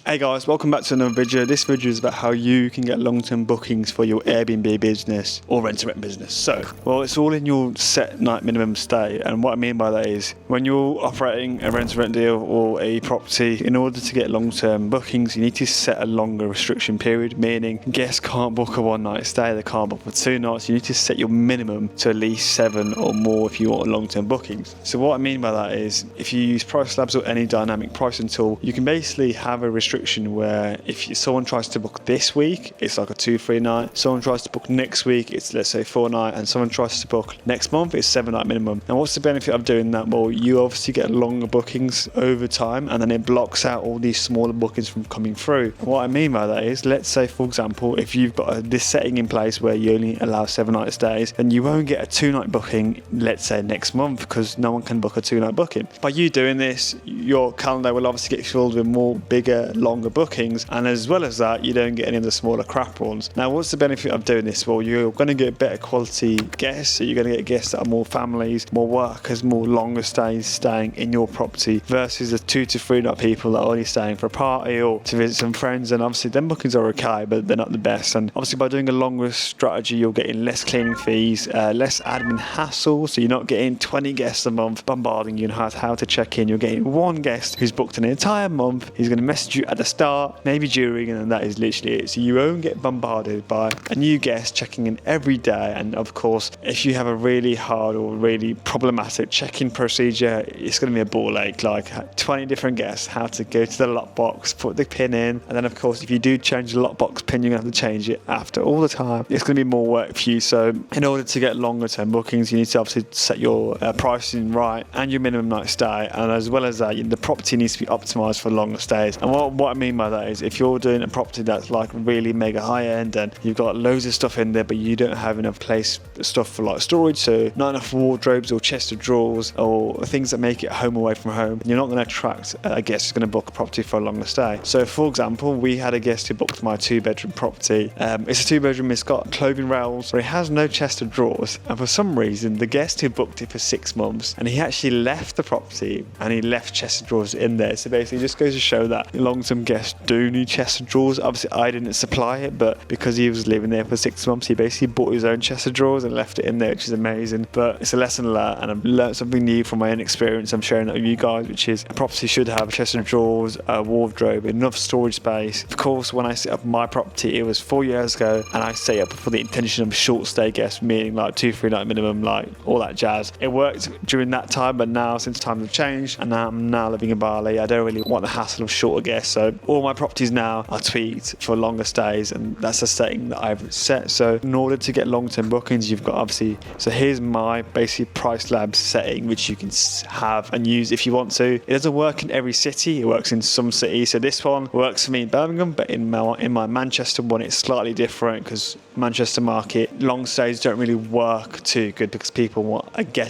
Hey guys, welcome back to another video. This video is about how you can get long-term bookings for your Airbnb business or rent-to-rent business. So, well, it's all in your set night minimum stay. And what I mean by that is when you're operating a rent-to-rent deal or a property, in order to get long-term bookings, you need to set a longer restriction period, meaning guests can't book a one-night stay, they can't book for 2 nights. You need to set your minimum to at least 7 or more if you want long-term bookings. So what I mean by that is if you use Price Labs or any dynamic pricing tool, you can basically have a restriction where if someone tries to book this week, it's like a 2-3 night. Someone tries to book next week, it's let's say 4 night, and someone tries to book next month, it's 7 night minimum. Now what's the benefit of doing that? Well, you obviously get longer bookings over time, and then it blocks out all these smaller bookings from coming through. And what I mean by that is, let's say for example, if you've got this setting in place where you only allow 7 night stays, then you won't get a 2 night booking, let's say next month, because no one can book a 2 night booking. By you doing this, your calendar will obviously get filled with more bigger, longer bookings, and as well as that, you don't get any of the smaller crap ones. Now what's the benefit of doing this? Well, you're going to get better quality guests, so you're going to get guests that are more families, more workers, more longer stays staying in your property versus the 2 to 3 night people that are only staying for a party or to visit some friends. And obviously them bookings are okay, but they're not the best. And obviously by doing a longer strategy, you're getting less cleaning fees, less admin hassle, so you're not getting 20 guests a month bombarding you on how to check in. You're getting one guest who's booked an entire month. He's going to message you at the start, maybe during, and then that is literally it. So you won't get bombarded by a new guest checking in every day. And of course, if you have a really hard or really problematic check-in procedure, it's going to be a ball ache, like 20 different guests, how to go to the lockbox, put the pin in, and then of course if you do change the lockbox pin, you're going to have to change it after all the time. It's going to be more work for you. So in order to get longer term bookings, you need to obviously set your pricing right and your minimum night stay, and as well as that, the property needs to be optimized for longer stays. And what I mean by that is if you're doing a property that's like really mega high end and you've got loads of stuff in there, but you don't have enough place stuff for like storage, so not enough wardrobes or chest of drawers or things that make it home away from home, you're not going to attract a guest who's going to book a property for a longer stay. So for example, we had a guest who booked my 2-bedroom property. It's a 2-bedroom, it's got clothing rails, but it has no chest of drawers, and for some reason the guest who booked it for 6 months, and he actually left the property and he left chest of drawers in there. So basically it just goes to show that long-term guests do need chest of drawers. Obviously I didn't supply it, but because he was living there for 6 months, he basically bought his own chest of drawers and left it in there, which is amazing. But it's a lesson learned, and I've learned something new from my own experience. I'm sharing that with you guys, which is a property should have a chest of drawers, a wardrobe, enough storage space. Of course, when I set up my property, it was 4 years ago, and I set up for the intention of short stay guests, meaning like 2-3 night minimum, like all that jazz. It worked during that time, but now since times have changed and now I'm now living in Bali, I don't really want the hassle of shorter guests. So all my properties now are tweaked for longer stays, and that's a setting that I've set. So in order to get long-term bookings, you've got obviously, so here's my basic Price Labs setting, which you can have and use if you want to. It doesn't work in every city, it works in some cities. So this one works for me in Birmingham, but in my Manchester one, it's slightly different because Manchester market, long stays don't really work too good because people want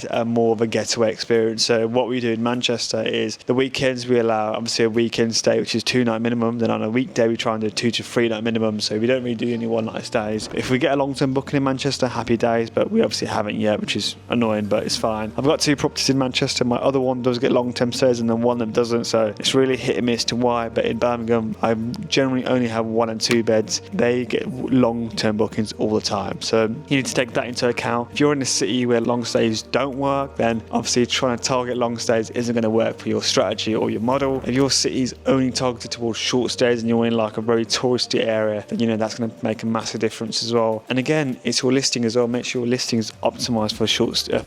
a more of a getaway experience. So what we do in Manchester is the weekends we allow obviously a weekend stay, which is 2 night minimum. Then on a weekday we try and do 2 to 3 night minimum. So we don't really do any 1 night stays. If we get a long-term booking in Manchester, happy days, but we obviously haven't yet, which is annoying, but it's fine. I've got 2 properties in Manchester. My other one does get long-term stays and then one that doesn't, so it's really hit and miss to why. But in Birmingham, I generally only have 1 and 2 beds. They get long-term bookings all the time, so you need to take that into account. If you're in a city where long stays don't work, then obviously trying to target long stays isn't going to work for your strategy or your model. If your city's only targeted towards short stays and you're in like a very touristy area, then that's going to make a massive difference as well. And again, it's your listing as well. Make sure your listing is optimized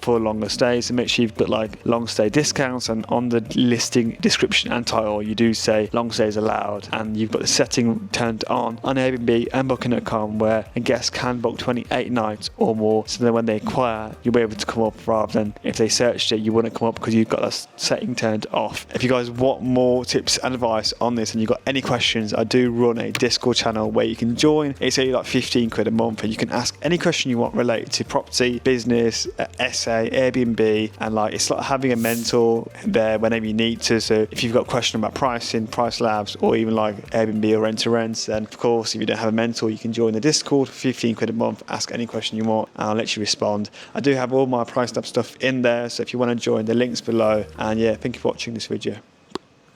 for longer stays, and make sure you've got like long stay discounts, and on the listing description and title you do say long stays allowed, and you've got the setting turned on Airbnb and Booking.com where a guest can book 28 nights or more, so then when they inquire you'll be able to come up, rather than if they searched it you wouldn't come up because you've got that setting turned off. If you guys want more tips and advice on this and you've got any questions, I do run a Discord channel where you can join. It's only like 15 quid a month, and you can ask any question you want related to property, business, essay, Airbnb, and like it's like having a mentor there whenever you need to. So if you've got a question about pricing, Price Labs, or even like Airbnb or rent-to-rent, then of course if you don't have a mentor, you can join the Discord for 15 quid a month, ask any question you want, and I'll let you respond. I do have all my Price Labs stuff in there, so if you want to join, the link's below. And yeah, thank you for watching this video.